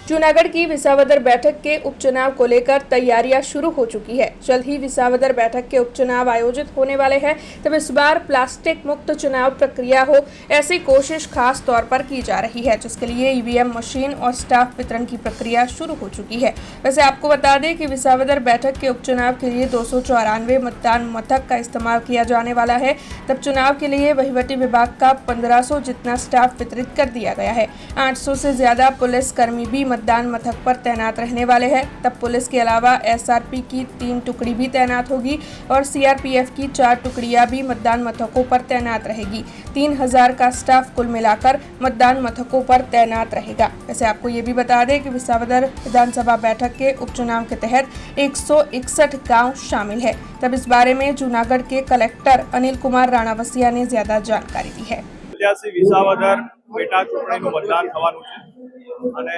जूनागढ़ की विसावदर बैठक के उपचुनाव को लेकर तैयारियां शुरू हो चुकी है। जल्द ही विसावदर बैठक के उपचुनाव आयोजित होने वाले हैं, तब इस बार प्लास्टिक मुक्त चुनाव प्रक्रिया हो, ऐसी कोशिश खास तौर पर की जा रही है, जिसके लिए ईवीएम मशीन और स्टाफ वितरण की प्रक्रिया शुरू हो चुकी है। वैसे आपको बता दें कि विसावदर बैठक के उपचुनाव के लिए 294 मतदान मथक का इस्तेमाल किया जाने वाला है। तब चुनाव के लिए वहीवटी विभाग का 1500 जितना स्टाफ वितरित कर दिया गया है। 800 से ज्यादा पुलिस कर्मी भी मतदान मथक पर तैनात रहने वाले हैं। तब पुलिस के अलावा एसआरपी की 3 टुकड़ी भी तैनात होगी और सीआरपीएफ की 4 टुकड़ियां भी मतदान मथकों पर तैनात रहेगी। 3000 का स्टाफ कुल मिलाकर मतदान मथकों पर तैनात रहेगा। वैसे आपको ये भी बता दें कि विसावदर विधानसभा बैठक के उपचुनाव के तहत 161 गाँव शामिल है। तब इस बारे में जूनागढ़ के कलेक्टर अनिल कुमार राणावसिया ने ज्यादा जानकारी दी है। વિસાવદર પેટા ચૂંટણીનું મતદાન થવાનું છે અને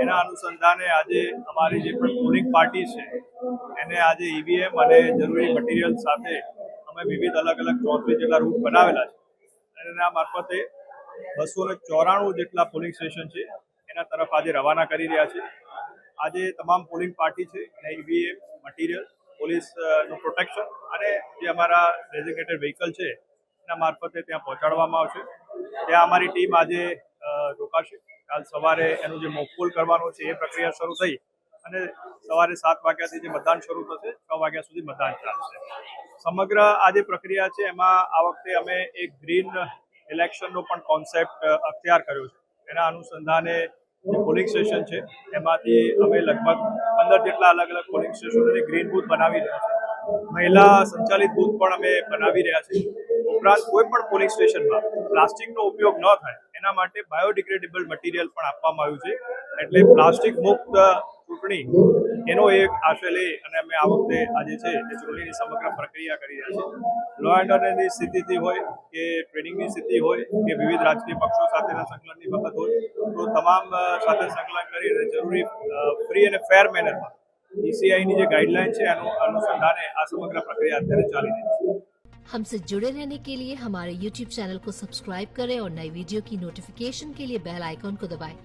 એના અનુસંધાને આજે અમારી જે પણ પોલિંગ પાર્ટી છે એને આજે ઈવીએમ અને જરૂરી મટીરિયલ સાથે અમે વિવિધ અલગ અલગ 34 જેટલા રૂટ બનાવેલા છે અને એના મારફતે 294 જેટલા પોલિંગ સ્ટેશન છે એના તરફ આજે રવાના કરી રહ્યા છે। આજે તમામ પોલિંગ પાર્ટી છે અને ઈવીએમ મટીરિયલ પોલીસનું પ્રોટેક્શન અને જે અમારા ડેઝિગ્નેટેડ વ્હીકલ છે એના મારફતે ત્યાં પહોંચાડવામાં આવશે। ત્યાં અમારી ટીમ આજે રોકાશે। કાલ સવારે એનું જે મોકપોલ કરવાનું છે એ પ્રક્રિયા શરૂ થઈ અને સવારે 7 વાગ્યાથી જે મતદાન શરૂ થશે 6 વાગ્યા સુધી મતદાન ચાલશે। સમગ્ર આ જે પ્રક્રિયા છે એમાં આ વખતે અમે એક ગ્રીન ઇલેક્શનનો પણ કોન્સેપ્ટ અખત્યાર કર્યો છે। એના અનુસંધાને જે પોલિંગ સ્ટેશન છે એમાંથી અમે લગભગ 15 જેટલા અલગ અલગ પોલિંગ સ્ટેશનોને ગ્રીન બૂથ બનાવી રહ્યા છીએ। મહિલા સંચાલિત બૂથ પણ અમે બનાવી રહ્યા છીએ। ઉપરાંત કોઈ પણ પોલિંગ સ્ટેશનમાં પ્લાસ્ટિકનો ઉપયોગ ન થાય એના માટે બાયોડિગ્રેડેબલ મટીરિયલ પણ આપવામાં આવ્યું છે। એટલે પ્લાસ્ટિક મુક્ત ચૂંટણી એનો એક આશય લઈ અને અમે આ વખતે આજે છે એ ચૂંટણીની સમગ્ર પ્રક્રિયા કરી રહ્યા છીએ। લો એન્ડ ઓર્ડરની સ્થિતિથી હોય કે ટ્રેનિંગની સ્થિતિ હોય કે વિવિધ રાજકીય પક્ષો સાથેના સંકલનની બાબત હોય તો તમામ સાથે સંકલન કરી અને જરૂરી ફ્રી અને ફેર મેનરમાં ईसीआई જે ગાઈડલાઈન છે એનું અનુસંધાને આ સમગ્ર પ્રક્રિયા અત્યારે ચાલી રહી છે। हमसे जुड़े रहने के लिए हमारे YouTube चैनल को सब्सक्राइब करें और नई वीडियो की नोटिफिकेशन के लिए बेल आइकॉन को दबाएं।